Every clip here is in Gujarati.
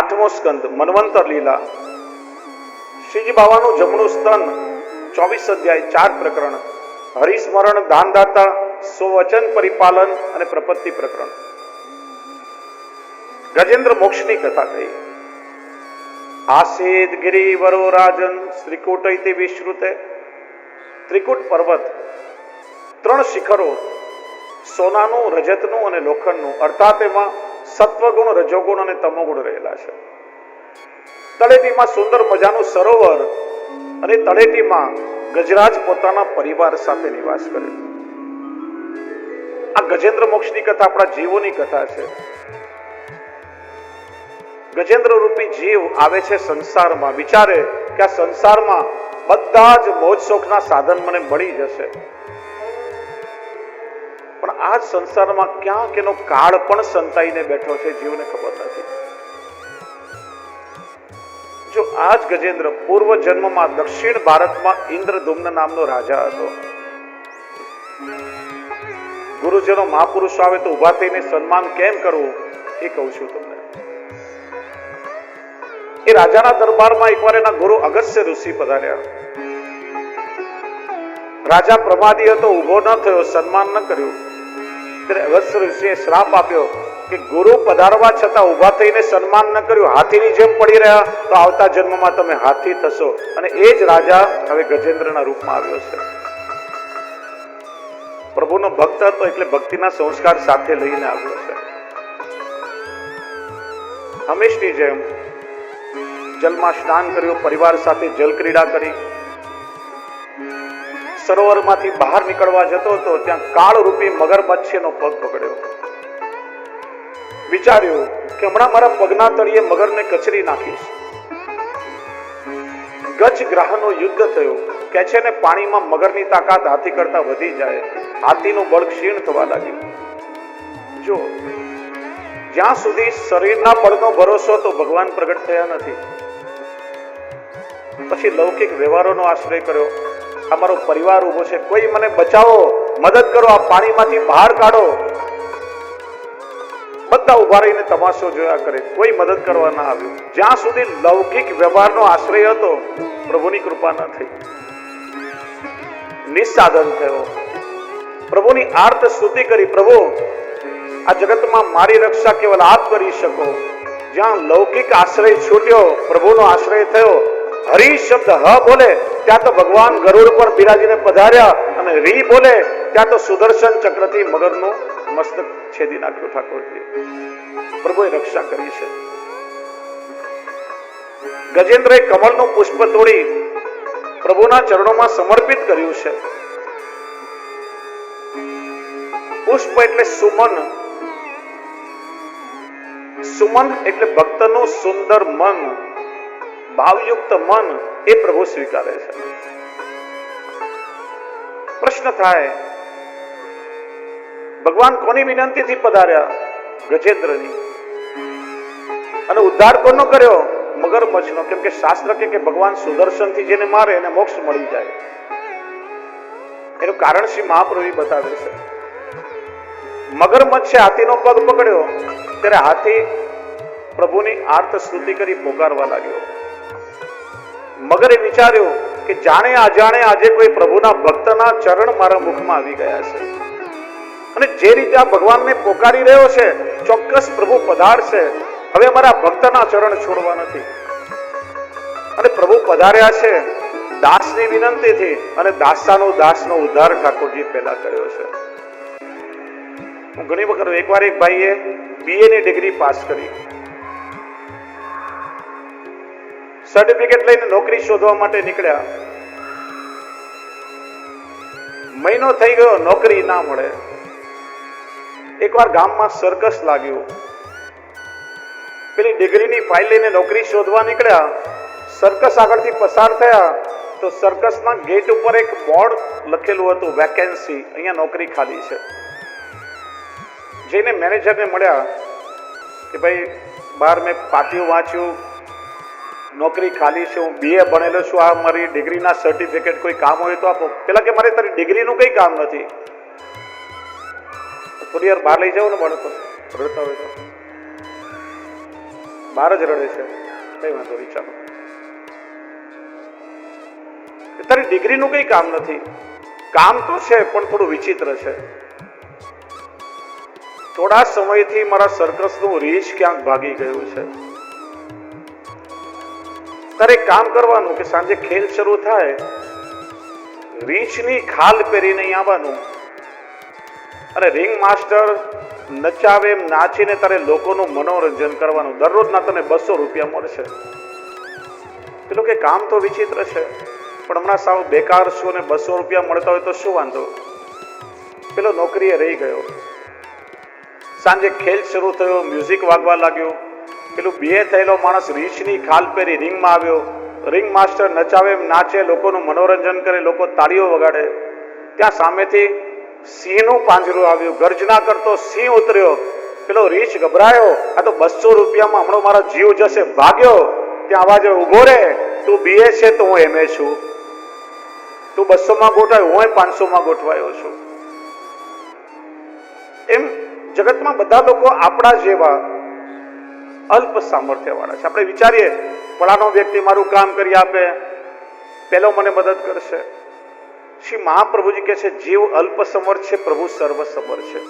8મો સ્કંદ મન્વંતર લીલા, શ્રીજી બાવાનું જમણું સ્તન, 24 અધ્યાય, 4 પ્રકરણ, હરિસ્મરણ, દાનદાતા, સ્વવચન પરિપાલન અને પ્રપત્તિ પ્રકરણ. ગજેન્દ્ર મોક્ષની કથા કહી. આસેદ ગિરિવરો રાજન શ્રીકૂટૈતિ વિશ્રુતે. ત્રિકૂટ પર્વત 3 શિખરો, સોનાનું, રજતનું અને લોખંડનું, અર્થાત એમાં સત્વગુણ, રજોગુણ અને તમોગુણ રહેલા છે. તળેટીમાં સુંદર મજાનું સરોવર અને તળેટીમાં ગજરાજ પોતાના પરિવાર સાથે નિવાસ કરે. આ ગજેન્દ્ર મોક્ષની કથા આપણા જીવોની કથા છે. ગજેન્દ્ર રૂપી જીવ આવે છે સંસારમાં, વિચારે કે આ સંસારમાં બધા જ મોજ શોખના સાધન મને મળી જશે, પણ આ જ સંસારમાં ક્યાંક એનો કાળ પણ સંતાઈને બેઠો છે, જીવને ખબર નથી. જો આ જ ગજેન્દ્ર પૂર્વ જન્મમાં દક્ષિણ ભારતમાં ઇન્દ્રધુમ્ન નામનો રાજા હતો. ગુરુજનો મહાપુરુષો આવે તો ઉભા થઈને સન્માન કેમ કરવું એ કહું છું તમને. એ રાજાના દરબારમાં એકવાર એના ગુરુ અગસ્ત્ય ઋષિ પધાર્યા. રાજા પ્રમાદી હતો, ઉભો ન થયો, સન્માન ન કર્યું. ત્યારે અગસ્ત્ય ઋષિએ શ્રાપ આપ્યો કે ગુરુ પધારવા છતાં ઉભા થઈને સન્માન ન કર્યું, હાથીની જેમ પડી રહ્યા, તો આવતા જન્મમાં તમે હાથી થશો. અને એ જ રાજા હવે ગજેન્દ્રના રૂપમાં આવ્યો છે. પ્રભુનો ભક્ત હતો એટલે ભક્તિના સંસ્કાર સાથે લઈને આવ્યો છે. હંમેશની જેમ જલમાં સ્નાન કર્યું, પરિવાર સાથે જલ ક્રીડા કરી. સરોવરમાંથી બહાર નીકળવા જતો હતો, ત્યાં કાળ રૂપી મગરમચ્છનો પગ પકડ્યો. વિચાર્યું કે હમણાં મારા પગના તળિયે મગરને કચરી નાખીશ. ગજ ગ્રહનો યુદ્ધ થયું. કે છે ને પાણીમાં મગરની તાકાત હાથી કરતા વધી જાય, હાથીનું બળ ક્ષીણ થવા લાગ્યું. જો જ્યાં સુધી શરીરના બળનો ભરોસો તો ભગવાન પ્રગટ થયા નથી. પછી લૌકિક વ્યવહારોનો આશ્રય કર્યો. અમારો પરિવાર ઉભો છે, કોઈ મને બચાવો, મદદ કરો, આ પાણીમાંથી બહાર કાઢો. બધા ઉભા રહીને તમાશો જોયા કરે, કોઈ મદદ કરવા ના આવ્યું. જ્યાં સુધી લૌકિક વ્યવહારનો આશ્રય હતો, પ્રભુની કૃપા ન થઈ. નિસ્સાધન થયો. પ્રભુની આર્ત સ્તુતિ કરી, પ્રભુ આ જગતમાં મારી રક્ષા કેવલ આપ કરી શકો. જ્યાં લૌકિક આશ્રય છૂટ્યો, પ્રભુનો આશ્રય થયો. હરિ શબ્દ હ બોલે ત્યાં તો ભગવાન ગરુડ પર બિરાજીને પધાર્યા, અને રી બોલે ત્યાં તો સુદર્શન ચક્રથી મગરનું મસ્તક છેદી નાખ્યું ઠાકોરજી. પ્રભુએ રક્ષા કરી છે. ગજેન્દ્રએ કમળનું પુષ્પ તોડી પ્રભુના ચરણોમાં સમર્પિત કર્યું છે. પુષ્પ એટલે સુમન, સુમન એટલે ભક્તનું સુંદર મન, ભાવયુક્ત મન, એ પ્રભુ સ્વીકારે છે. પ્રશ્ન થાય, ભગવાન કોની વિનંતીથી પધાર્યા? ગજેન્દ્રની. અને ઉદ્ધાર કોનો કર્યો? મગરમચ્છનો. કેમ કે શાસ્ત્ર કે ભગવાન સુદર્શનથી જેને મારે એને મોક્ષ મળી જાય. એનું કારણ શ્રી મહાપ્રભુ બતાવે છે. મગરમચ્છે હાથીનો પગ પકડ્યો ત્યારે હાથી પ્રભુની આર્ત સ્તુતિ કરી પોકારવા લાગ્યો. મગરે વિચાર્યું કે જાણે અજાણે આજે કોઈ પ્રભુના ભક્તના ચરણ મારા મુખમાં આવી ગયા છે, અને જે રીતે આ ભગવાનને પોકારી રહ્યો છે, ચોક્કસ પ્રભુ પધારશે. હવે અમારા ભક્તના ચરણ છોડવા નથી. અને પ્રભુ પધાર્યા છે દાસની વિનંતીથી, અને દાસનો ઉદ્ધાર ઠાકોરજી પહેલા કર્યો છે. હું ઘણી વખત, એકવાર એક ભાઈએ BA ની ડિગ્રી પાસ કરી, સર્ટિફિકેટ લઈને નોકરી શોધવા માટે નીકળ્યા. મહિનો થઈ ગયો, નોકરી ના મળે. એકવાર ગામમાં સર્કસ લાગ્યું. પેલી ડિગ્રીની ફાઇલ લઈને નોકરી શોધવા નીકળ્યા. સર્કસ આગળથી પસાર થયા તો સર્કસના ગેટ ઉપર એક બોર્ડ લખેલું હતું, વેકેન્સી, અહીંયા નોકરી ખાલી છે. જઈને મેનેજરને મળ્યા કે ભાઈ બહાર મેં પાટિયું વાંચ્યું, નોકરી ખાલી છે, હું BA ભણેલો છું, આ મારી ડિગ્રીના સર્ટિફિકેટ કોઈ કામ હોય તો આપો. પેલા કે મારે તારી ડિગ્રીનું કઈ કામ નથી. થોડી વાર બહાર લઈ જાઓ ને બાળકો રડતા હોય તો. બહાર જ રડે છે, કઈ વાંધો નહીં, ચાલો. તારી ડિગ્રીનું કઈ કામ નથી. કામ તો છે પણ થોડું વિચિત્ર છે. થોડા સમયથી મારા સર્કસનું રીચ ક્યાંક ભાગી ગયું છે. તારે કામ કરવાનું કે સાંજે ખેલ શરૂ થાય, રીંછની ખાલ પહેરીને અહીં આવવાનું અને રિંગ માસ્ટર નચાવે એમ નાચીને તારે લોકોનું મનોરંજન કરવાનું. દરરોજના તને 200 રૂપિયા મળશે. પેલો કે કામ તો વિચિત્ર છે પણ હમણાં સાવ બેકાર છું અને 200 રૂપિયા મળતા હોય તો શું વાંધો. પેલો નોકરીએ રહી ગયો. સાંજે ખેલ શરૂ થયો, મ્યુઝિક વાગવા લાગ્યું. પેલું BA થયેલો માણસ રીંછની ખાલ પહેરી રિંગમાં આવ્યો. રિંગ માસ્ટર નચાવે એમ નાચે, લોકોનું મનોરંજન કરે, લોકો તાળીઓ વગાડે. ત્યાં સામેથી સિંહનું પાંજરું આવ્યું. ગર્જના કરતો સિંહ ઉતર્યો. પેલો રીંછ ગભરાયો, આ તો 200 રૂપિયામાં હમણાં મારો જીવ જશે, ભાગ્યો. ત્યાં અવાજ ઉભો રે, તું BA છે તો હું MA છું. તું 200માં ગોઠવાયો, હું 500માં ગોઠવાયો છું. એમ જગતમાં બધા લોકો આપણા જેવા અલ્પ સામર્થ્ય વાળા છે. આપણે વિચારીએ ફલાણો વ્યક્તિ મારું કામ કરી આપે, પેલો મને મદદ કરશે. શ્રી મહાપ્રભુજી કહે છે જીવ અલ્પ સમર્થ છે, પ્રભુ સર્વ સમર્થ છે.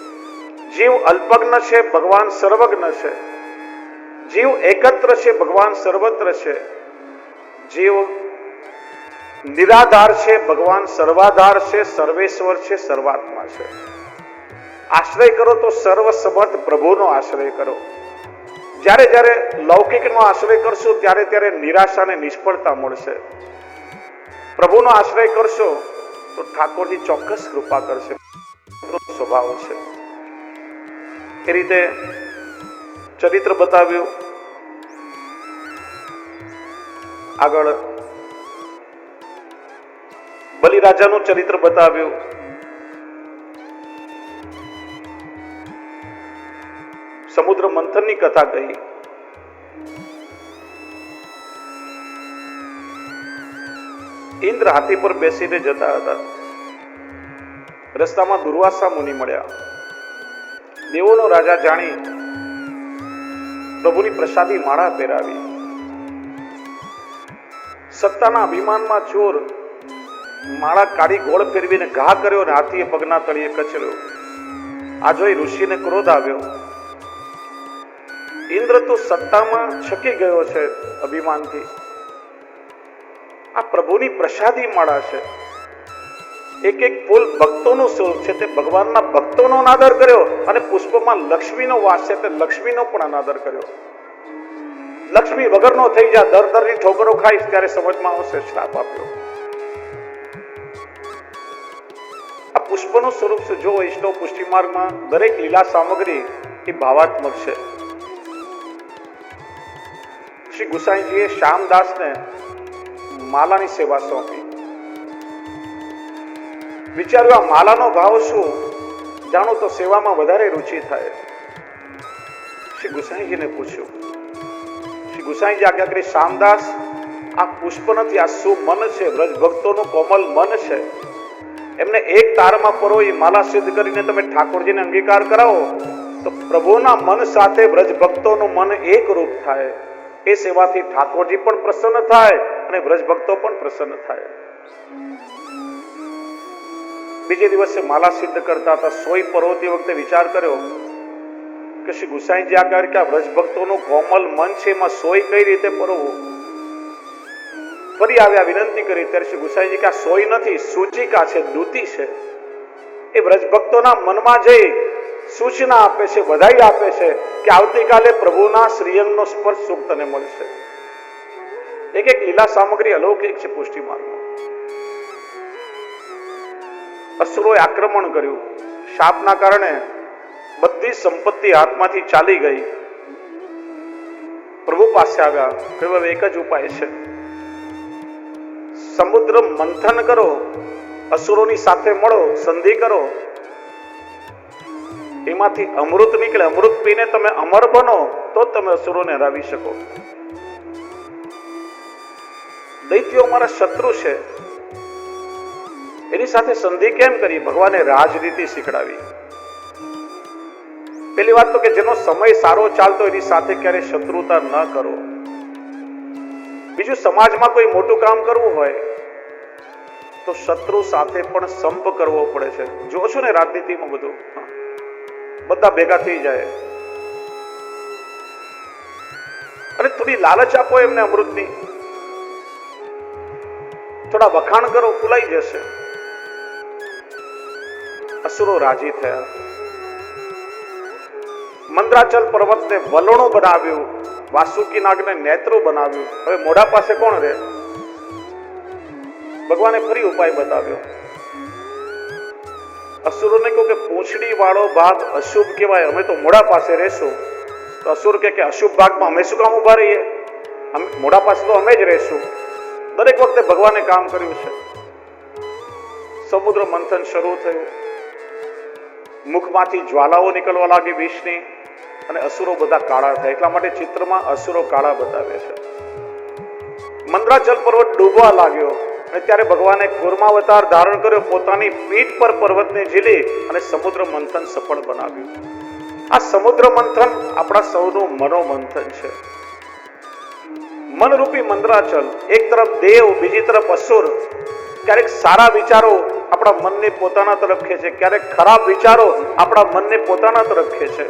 જીવ અલ્પજ્ઞ છે, ભગવાન સર્વજ્ઞ છે. જીવ એકત્ર છે, ભગવાન સર્વત્ર છે. જીવ નિરાધાર છે, ભગવાન સર્વાધાર છે, સર્વેશ્વર છે, સર્વાત્મા છે. આશ્રય કરો તો સર્વ સમર્થ પ્રભુનો આશ્રય કરો. જ્યારે જ્યારે લૌકિકનો આશ્રય કરશો ત્યારે ત્યારે નિરાશા અને નિષ્ફળતા મળશે. પ્રભુનો આશ્રય કરશો તો ઠાકોરજી ચોક્કસ કૃપા કરશે. સ્વભાવ છે. એ રીતે ચરિત્ર બતાવ્યું. આગળ બલિરાજાનું ચરિત્ર બતાવ્યું. સમુદ્ર મંથનની કથા કહી. ઇન્દ્ર હાથી પર બેસીને જતા હતા. રસ્તામાં દુર્વાસા મુનિ મળ્યા. દેવોનો રાજા જાણી પ્રભુની પ્રસાદી માળા પહેરાવી. સત્તાના અભિમાનમાં ચોર માળા કાઢી ગોળ ફેરવીને ઘા કર્યો અને હાથીએ પગના તળિયે કચડ્યો. આ જોઈ ઋષિને ક્રોધ આવ્યો. ઇન્દ્ર તો સત્તામાં છકી ગયો છે અભિમાનથી. આ પ્રભુની પ્રસાદી માળા છે. એક એક ફૂલ ભક્તોનું સ્વરૂપ છે, તે ભગવાનના ભક્તોનો અનાદર કર્યો. અને પુષ્પમાં લક્ષ્મીનો વાસ છે, તે લક્ષ્મીનો પણ અનાદર કર્યો. લક્ષ્મી વગરનો થઈ જા, દર દરની ઠોકરો ખાઈશ ત્યારે સમજમાં આવશે, શ્રાપ આપ્યો. આ પુષ્પનું સ્વરૂપ છે. જો વૈષ્ણવ પુષ્ટિ માર્ગમાં દરેક લીલા સામગ્રી એ ભાવાત્મક છે. શ્રી ગુસાઈજીએ શ્યામદાસને માલાની સેવા સોંપી. વિચાર્યું આ માલાનો ભાવ શું, જાણો તો સેવામાં વધારે રુચિ થાય. શ્રી ગુસાઈજીને પૂછ્યું. શ્રી ગુસાઈજી આજ્ઞા કરી, શ્યામદાસ આ પુષ્પ નથી, આ સુમન છે, વ્રજ ભક્તોનું કોમલ મન છે. એમને એક તારમાં પરો એ માલા સિદ્ધ કરીને તમે ઠાકોરજીને અંગીકાર કરાવો તો પ્રભુના મન સાથે વ્રજ ભક્તોનું મન એક રૂપ થાય. એ સેવાથી ઠાકોરજી પણ પ્રસન્ન થાય અને વ્રજ ભક્તો પણ પ્રસન્ન થાય. બીજે દિવસે માલા સિદ્ધ કરતા હતા. સોય પરોતી વખતે વિચાર કર્યો કે શ્રી ગુસાઈજી આ કે આ વ્રજ ભક્તોનું કોમલ મન છે, એમાં સોય કઈ રીતે પરોવું. ફરી આવ્યા, વિનંતી કરી. ત્યારે શ્રી ગુસાઈજી કે આ સોય નથી, સૂચિકા છે, દૂતી છે. એ વ્રજ ભક્તોના મનમાં જઈ સૂચના આપે છે, વધાઈ આપે છે કે આવતીકાલે પ્રભુના શ્રીઅંગનો સ્પર્શ સુખ તને મળશે. એક એક લીલા સામગ્રી અલૌકિક છે પુષ્ટિ માર્ગમાં. અસુરોએ આક્રમણ કર્યું. શાપના કારણે બધી સંપત્તિ હાથમાંથી ચાલી ગઈ. પ્રભુ પાસે આવ્યા. કહ્યું એક જ ઉપાય છે, સમુદ્ર મંથન કરો, અસુરોની સાથે મળો, સંધિ કરો, એમાંથી અમૃત નીકળે. અમૃત પીને તમે અમર બનો તો તમે અસુરોને હરાવી શકો. દૈત્યો અમારા શત્રુ છે, એની સાથે સંધિ કેમ કરી? ભગવાને રાજનીતિ શીખડાવી. પેલી વાત તો કે જેનો સમય સારો ચાલતો એની સાથે ક્યારે શત્રુતા ન કરો. બીજું, સમાજમાં કોઈ મોટું કામ કરવું હોય તો શત્રુ સાથે પણ સંપ કરવો પડે છે. જો છો ને રાજનીતિમાં બધું બધા ભેગા થઈ જાય અને થોડી લાલચ આપો એમને અમૃતની, થોડા વખાણ કરો, ફૂલાઈ જશે. અસુરો રાજી થયા. મંદ્રાચલ પર્વતને વલણો બનાવ્યું, વાસુકી નાગને નેત્રો બનાવ્યું. હવે મોઢા પાસે કોણ રહે? ભગવાને ફરી ઉપાય બતાવ્યો. અસુરોને કહ્યું કે પૂંછડી વાળો ભાગ અશુભ કહેવાય, અમે તો મોઢા પાસે રહેશું. તો અસુર કે અશુભ ભાગમાં અમે શું કામ ઉભા રહીએ? મોઢા પાસે તો અમે જ રહેશું. દરેક વખતે ભગવાને કામ કર્યું છે. સમુદ્ર મંથન શરૂ થયું, મુખમાંથી જ્વાલાઓ નીકળવા લાગી વિષની, અને અસુરો બધા કાળા થયા. એટલા માટે ચિત્રમાં અસુરો કાળા બતાવે છે. મંદ્રાચલ પર્વત ડૂબવા લાગ્યો અને ત્યારે ભગવાને કૂર્માવતાર ધારણ કર્યો, પોતાની પીઠ પર પર્વતને ઝીલી અને સમુદ્ર મંથન સફળ બનાવ્યું. આ સમુદ્ર મંથન આપણા સૌનું મનોમંથન છે. મનરૂપી મંદ્રાચલ, એક તરફ દેવ, બીજી તરફ અસુર. ક્યારેક સારા વિચારો આપણા મનને પોતાના તરફ ખેંચે, ક્યારેક ખરાબ વિચારો આપણા મનને પોતાના તરફ ખેંચે.